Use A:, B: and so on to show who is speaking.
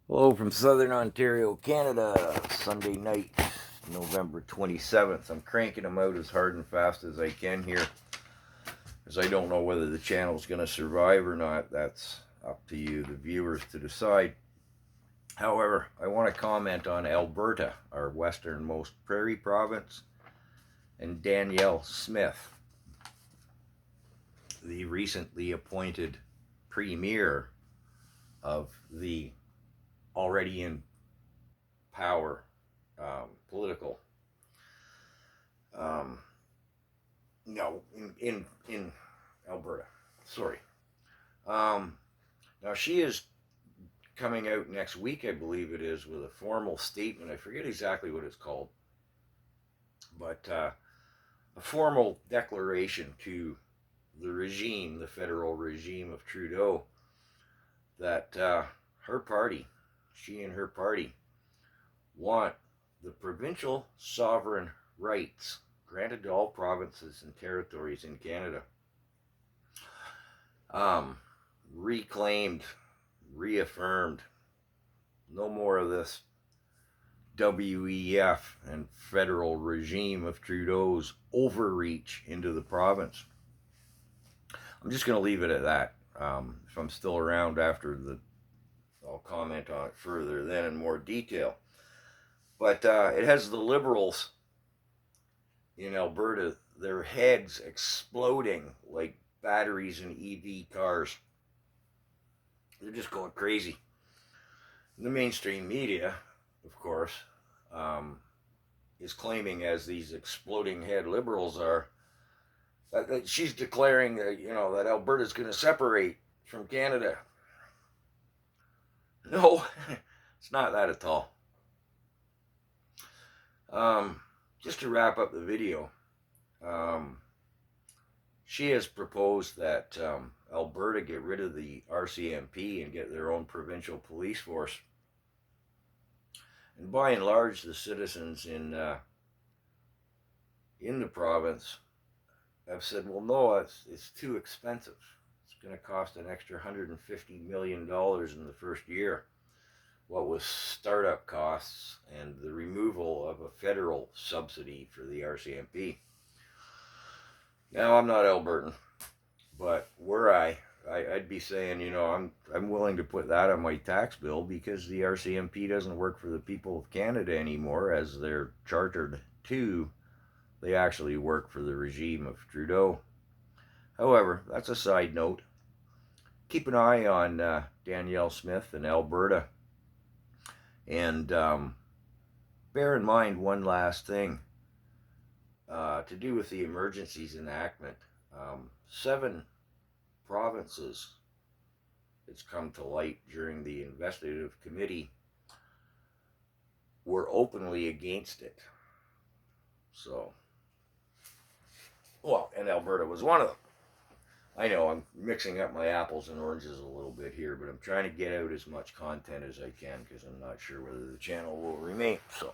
A: Hello from Southern Ontario, Canada. Sunday night, November 27th. I'm cranking them out as hard and fast as I can here, because I don't know whether the channel's going to survive or not. That's up to you, the viewers, to decide. However, I want to comment on Alberta, our westernmost prairie province, and Danielle Smith, the recently appointed premier of the already in power political no in Alberta. Sorry. Now she is coming out next week, I believe it is, with a formal statement. I forget exactly what it's called, but a formal declaration to the regime, the federal regime of Trudeau, that her party, she and her party, want the provincial sovereign rights granted to all provinces and territories in Canada reclaimed, reaffirmed. No more of this WEF and federal regime of Trudeau's overreach into the province. I'm just going to leave it at that. If I'm still around after I'll comment on it further then in more detail. But it has the Liberals in Alberta, their heads exploding like batteries in EV cars. They're just going crazy. The mainstream media, of course, is claiming, as these exploding head Liberals are, that she's declaring that, that Alberta's going to separate from Canada. No, it's not that at all. Just to wrap up the video, she has proposed that Alberta get rid of the RCMP and get their own provincial police force. And by and large, the citizens in the province have said, well, no, it's too expensive. It's going to cost an extra $150 million in the first year, what with startup costs and the removal of a federal subsidy for the RCMP. Now, I'm not Albertan, but were I'd be saying, I'm willing to put that on my tax bill, because the RCMP doesn't work for the people of Canada anymore, as they're chartered to. They actually work for the regime of Trudeau. However, that's a side note. Keep an eye on Danielle Smith in Alberta. And bear in mind one last thing to do with the emergencies enactment. 7 provinces, it's come to light during the investigative committee, were openly against it. So, well, and Alberta was one of them. I know I'm mixing up my apples and oranges a little bit here, but I'm trying to get out as much content as I can, because I'm not sure whether the channel will remain. So